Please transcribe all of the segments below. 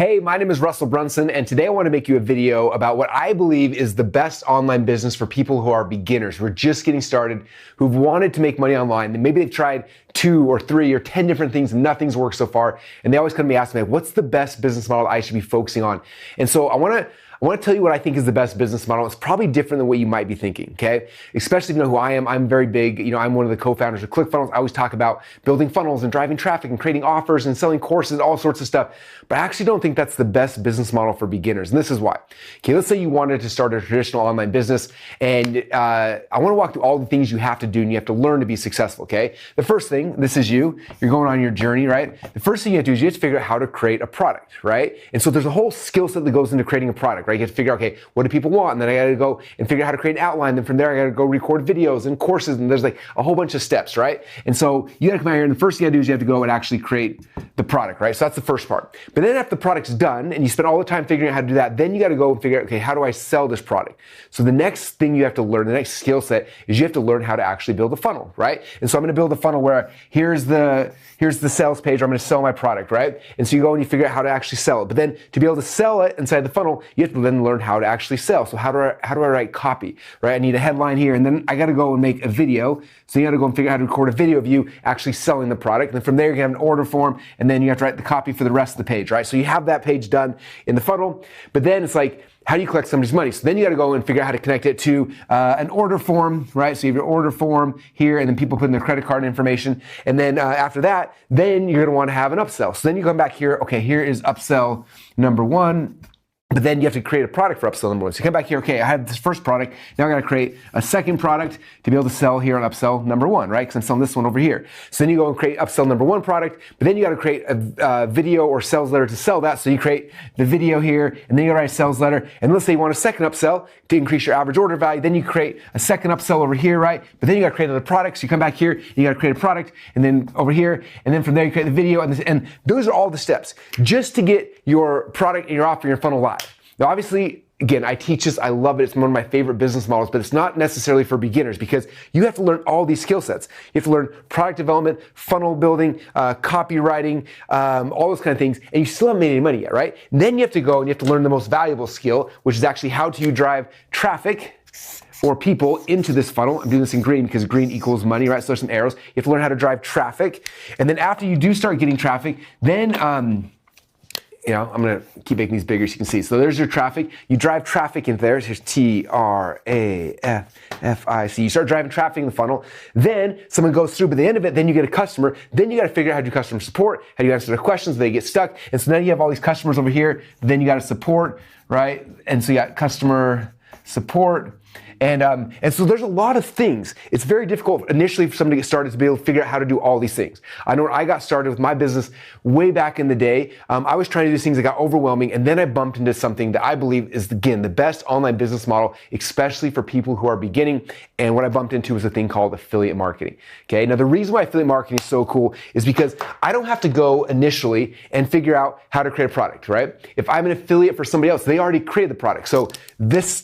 Hey, my name is Russell Brunson, and today I want to make you a video about what I believe is the best online business for people who are beginners, who are just getting started, who've wanted to make money online, and maybe they've tried 2 or 3 or 10 different things and nothing's worked so far, and they always come to me asking me, what's the best business model I should be focusing on? And so I want to tell you what I think is the best business model. It's probably different than what you might be thinking, okay? Especially if you know who I am. I'm very big. I'm one of the co-founders of ClickFunnels. I always talk about building funnels and driving traffic and creating offers and selling courses, all sorts of stuff. But I actually don't think that's the best business model for beginners. And this is why. Okay, let's say you wanted to start a traditional online business, and I want to walk through all the things you have to do and you have to learn to be successful, okay? The first thing, this is you're going on your journey, right? The first thing you have to do is you have to figure out how to create a product, right? And so there's a whole skill set that goes into creating a product, right? You have to figure out, okay, what do people want? And then I got to go and figure out how to create an outline. Then from there, I got to go record videos and courses. And there's like a whole bunch of steps, right? And so you got to come out here, and the first thing you got to do is you have to go and actually create the product, right? So that's the first part. But then after the product's done and you spend all the time figuring out how to do that, then you got to go and figure out, okay, how do I sell this product? So the next thing you have to learn, the next skill set, is you have to learn how to actually build a funnel, right? And so I'm going to build a funnel where here's the sales page where I'm going to sell my product, right? And so you go and you figure out how to actually sell it. But then to be able to sell it inside the funnel, you have to then learn how to actually sell. So how do I write copy, right? I need a headline here, and then I got to go and make a video. So you got to go and figure out how to record a video of you actually selling the product. And then from there, you have an order form, and then you have to write the copy for the rest of the page, right? So you have that page done in the funnel, but then it's like, how do you collect somebody's money? So then you got to go and figure out how to connect it to an order form, right? So you have your order form here, and then people put in their credit card information. And then after that, then you're going to want to have an upsell. So then you come back here. Okay, here is upsell number 1. But then you have to create a product for upsell number 1. So you come back here, okay, I have this first product. Now I got to create a second product to be able to sell here on upsell number 1, right? Because I'm selling this one over here. So then you go and create upsell number 1 product, but then you got to create a video or sales letter to sell that. So you create the video here, and then you got to write a sales letter. And let's say you want a second upsell to increase your average order value. Then you create a second upsell over here, right? But then you got to create another product. So you come back here, you got to create a product, and then over here, and then from there you create the video, and those are all the steps just to get your product and your offer, your funnel live. Now, obviously, again, I teach this. I love it. It's one of my favorite business models, but it's not necessarily for beginners because you have to learn all these skill sets. You have to learn product development, funnel building, copywriting, all those kind of things, and you still haven't made any money yet, right? And then you have to go and you have to learn the most valuable skill, which is actually how do you drive traffic or people into this funnel. I'm doing this in green because green equals money, right? So there's some arrows. You have to learn how to drive traffic. And then after you do start getting traffic, then I'm going to keep making these bigger so you can see. So there's your traffic. You drive traffic into there. Here's TRAFFIC. You start driving traffic in the funnel. Then someone goes through, but at the end of it, then you get a customer. Then you got to figure out how to do customer support, how do you answer their questions, they get stuck. And so then you have all these customers over here. Then you got to support, right? And so you got customer support. And so there's a lot of things. It's very difficult initially for somebody to get started to be able to figure out how to do all these things. I know when I got started with my business way back in the day, I was trying to do these things that got overwhelming, and then I bumped into something that I believe is, again, the best online business model, especially for people who are beginning. And what I bumped into was a thing called affiliate marketing. Okay, now the reason why affiliate marketing is so cool is because I don't have to go initially and figure out how to create a product, right? If I'm an affiliate for somebody else, they already created the product. So this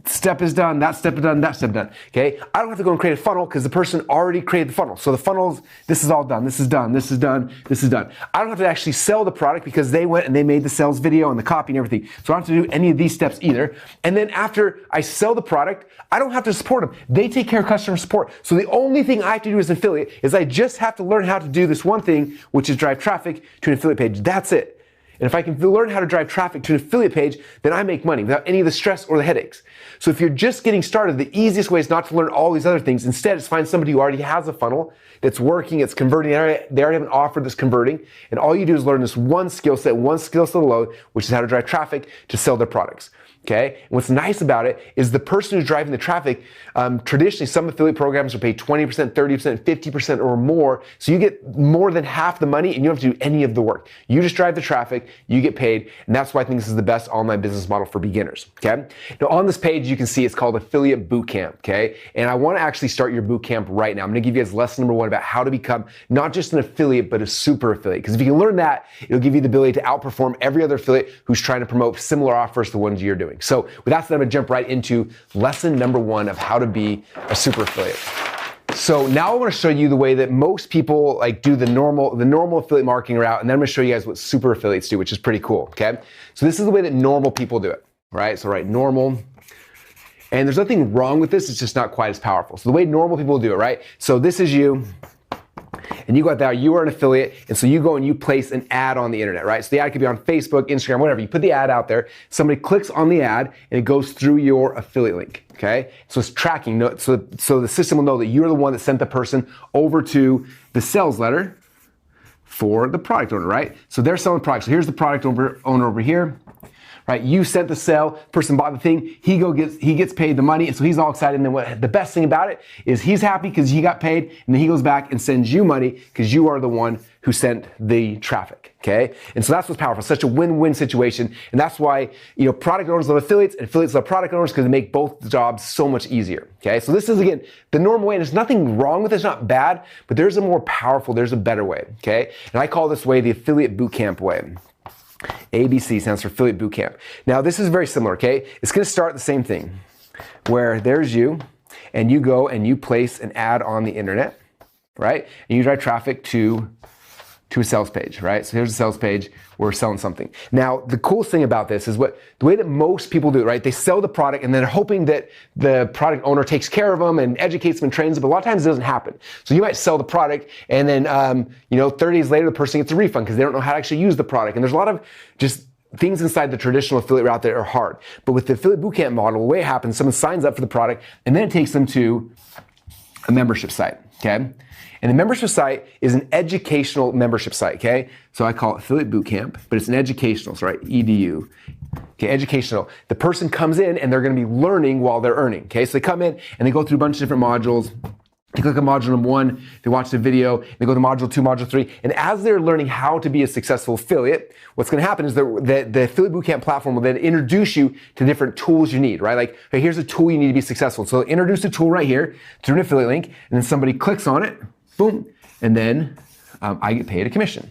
step is done, that step is done, that step done, okay? I don't have to go and create a funnel because the person already created the funnel. So the funnels, this is all done, this is done, this is done, this is done. I don't have to actually sell the product because they went and they made the sales video and the copy and everything. So I don't have to do any of these steps either. And then after I sell the product, I don't have to support them. They take care of customer support. So the only thing I have to do as an affiliate is I just have to learn how to do this one thing, which is drive traffic to an affiliate page. That's it. And if I can learn how to drive traffic to an affiliate page, then I make money without any of the stress or the headaches. So if you're just getting started, the easiest way is not to learn all these other things. Instead, is find somebody who already has a funnel that's working, it's converting, they already have an offer that's converting, and all you do is learn this one skill set alone, which is how to drive traffic to sell their products. Okay? And what's nice about it is the person who's driving the traffic, traditionally some affiliate programs are paid 20%, 30%, 50% or more. So you get more than half the money and you don't have to do any of the work. You just drive the traffic, you get paid, and that's why I think this is the best online business model for beginners. Okay? Now on this page you can see it's called Affiliate Bootcamp. Okay? And I want to actually start your bootcamp right now. I'm going to give you guys lesson number 1 about how to become not just an affiliate, but a super affiliate. Because if you can learn that, it'll give you the ability to outperform every other affiliate who's trying to promote similar offers to the ones you're doing. So with that said, I'm going to jump right into lesson number 1 of how to be a super affiliate. So now I want to show you the way that most people like do the normal affiliate marketing route, and then I'm going to show you guys what super affiliates do, which is pretty cool, okay? So this is the way that normal people do it, right? So write normal. And there's nothing wrong with this, it's just not quite as powerful. So the way normal people do it, right? So this is you, and you go out there, you are an affiliate, and so you go and you place an ad on the internet, right? So the ad could be on Facebook, Instagram, whatever. You put the ad out there, somebody clicks on the ad, and it goes through your affiliate link, okay? So it's tracking, so the system will know that you're the one that sent the person over to the sales letter for the product owner, right? So they're selling products. So here's the product owner over here. Right, you sent the sale, person bought the thing, he gets paid the money, and so he's all excited. And then the best thing about it is he's happy because he got paid, and then he goes back and sends you money because you are the one who sent the traffic, okay? And so that's what's powerful, such a win-win situation, and that's why, product owners love affiliates, and affiliates love product owners because they make both jobs so much easier, okay? So this is, again, the normal way, and there's nothing wrong with it, it's not bad, but there's a more powerful, there's a better way, okay? And I call this way the affiliate bootcamp way. ABC stands for affiliate bootcamp. Now this is very similar, okay? It's gonna start the same thing, where there's you, and you go and you place an ad on the internet, right? And you drive traffic to a sales page, right? So here's a sales page, we're selling something. Now, the coolest thing about this is the way that most people do it, right? They sell the product and then they're hoping that the product owner takes care of them and educates them and trains them, but a lot of times it doesn't happen. So you might sell the product and then, 30 days later, the person gets a refund because they don't know how to actually use the product. And there's a lot of just things inside the traditional affiliate route that are hard. But with the affiliate bootcamp model, the way it happens, someone signs up for the product and then it takes them to a membership site, okay? And the membership site is an educational membership site, okay? So I call it Affiliate Bootcamp, but it's an educational, so right, EDU. Okay, educational. The person comes in and they're gonna be learning while they're earning, okay? So they come in and they go through a bunch of different modules. They click on module number 1, they watch the video, they go to module 2, module 3, and as they're learning how to be a successful affiliate, what's gonna happen is the Affiliate Bootcamp platform will then introduce you to different tools you need, right? Like, hey, here's a tool you need to be successful. So introduce a tool right here through an affiliate link, and then somebody clicks on it, boom, and then I get paid a commission,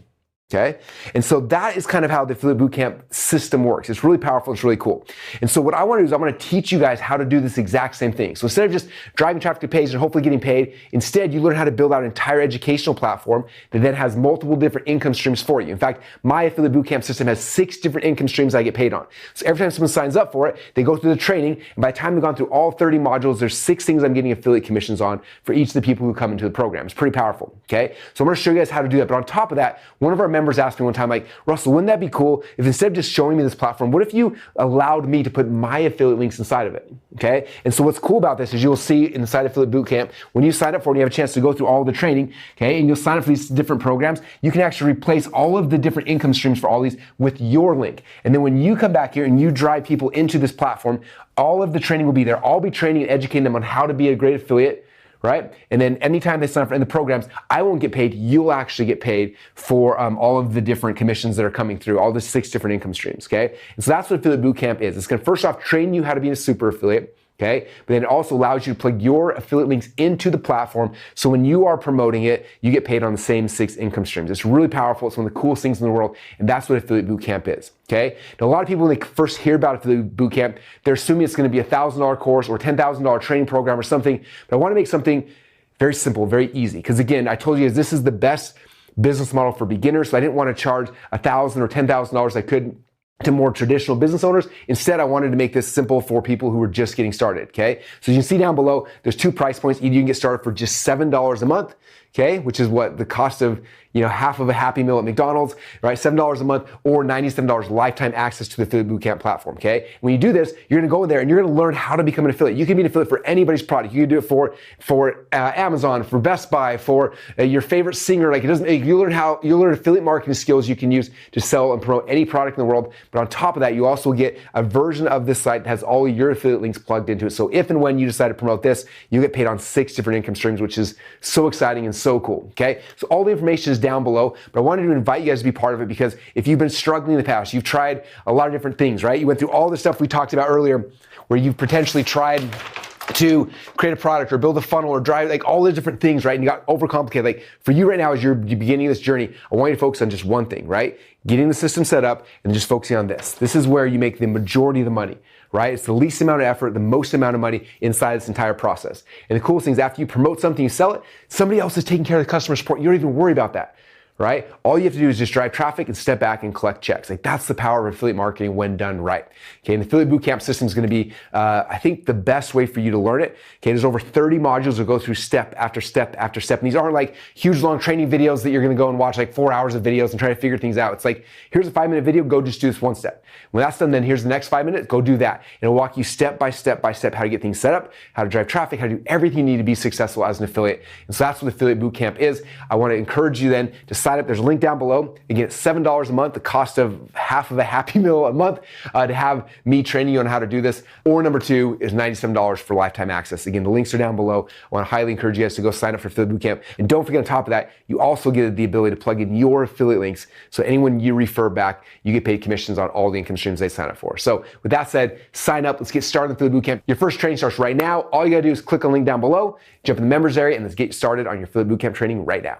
okay? And so that is kind of how the Affiliate Bootcamp system works. It's really powerful, it's really cool. And so what I want to do is I'm going to teach you guys how to do this exact same thing. So instead of just driving traffic to page and hopefully getting paid, instead you learn how to build out an entire educational platform that then has multiple different income streams for you. In fact, my Affiliate Bootcamp system has 6 different income streams I get paid on. So every time someone signs up for it, they go through the training, and by the time they've gone through all 30 modules, there's 6 things I'm getting affiliate commissions on for each of the people who come into the program. It's pretty powerful, okay? So I'm going to show you guys how to do that. But on top of that, one of our members asked me one time, like, Russell, wouldn't that be cool if instead of just showing me this platform, what if you allowed me to put my affiliate links inside of it, okay? And so what's cool about this is you'll see inside Affiliate Bootcamp, when you sign up for it and you have a chance to go through all the training, okay, and you'll sign up for these different programs, you can actually replace all of the different income streams for all these with your link. And then when you come back here and you drive people into this platform, all of the training will be there. I'll be training and educating them on how to be a great affiliate, right? And then anytime they sign up for in the programs, I won't get paid. You'll actually get paid for all of the different commissions that are coming through, all the 6 different income streams, okay? And so that's what Affiliate Bootcamp is. It's going to first off train you how to be a super affiliate, okay? But then it also allows you to plug your affiliate links into the platform, so when you are promoting it, you get paid on the same 6 income streams. It's really powerful. It's one of the coolest things in the world, and that's what Affiliate Bootcamp is, okay? Now, a lot of people, when they first hear about Affiliate Bootcamp, they're assuming it's going to be a $1,000 course or $10,000 training program or something, but I want to make something very simple, very easy, because again, I told you guys this is the best business model for beginners, so I didn't want to charge $1,000 or $10,000 I could to more traditional business owners. Instead, I wanted to make this simple for people who were just getting started, okay? So you can see down below, there's 2 price points. Either you can get started for just $7 a month, okay, which is what the cost of, half of a Happy Meal at McDonald's, right? $7 a month, or $97 lifetime access to the Affiliate Bootcamp platform, okay? When you do this, you're gonna go in there and you're gonna learn how to become an affiliate. You can be an affiliate for anybody's product. You can do it for Amazon, for Best Buy, for your favorite singer. Like, you learn affiliate marketing skills you can use to sell and promote any product in the world. But on top of that, you also get a version of this site that has all your affiliate links plugged into it. So if and when you decide to promote this, you get paid on 6 different income streams, which is so exciting and so cool, okay? So all the information is down below, but I wanted to invite you guys to be part of it, because if you've been struggling in the past, you've tried a lot of different things, right? You went through all the stuff we talked about earlier, where you've potentially tried to create a product or build a funnel or drive, like all the different things, right? And you got overcomplicated. Like for you right now, as you're beginning this journey, I want you to focus on just one thing, right? Getting the system set up and just focusing on this. This is where you make the majority of the money, right? It's the least amount of effort, the most amount of money inside this entire process. And the coolest thing is after you promote something, you sell it, somebody else is taking care of the customer support. You don't even worry about that. Right? All you have to do is just drive traffic and step back and collect checks. Like that's the power of affiliate marketing when done right. Okay, and the affiliate bootcamp system is going to be, I think, the best way for you to learn it. Okay, there's over 30 modules that go through step after step after step. And these aren't like huge long training videos that you're going to go and watch like 4 hours of videos and try to figure things out. It's like, here's a 5-minute video, go just do this one step. When that's done, then here's the next 5 minutes, go do that. And it'll walk you step by step by step how to get things set up, how to drive traffic, how to do everything you need to be successful as an affiliate. And so that's what affiliate bootcamp is. I want to encourage you then to sign up. There's a link down below. Again, it's $7 a month, the cost of half of a Happy Meal a month to have me training you on how to do this. Or number 2 is $97 for lifetime access. Again, the links are down below. I want to highly encourage you guys to go sign up for affiliate bootcamp. And don't forget on top of that, you also get the ability to plug in your affiliate links. So anyone you refer back, you get paid commissions on all the income streams they sign up for. So with that said, sign up. Let's get started with affiliate bootcamp. Your first training starts right now. All you got to do is click on the link down below, jump in the members area, and let's get started on your affiliate bootcamp training right now.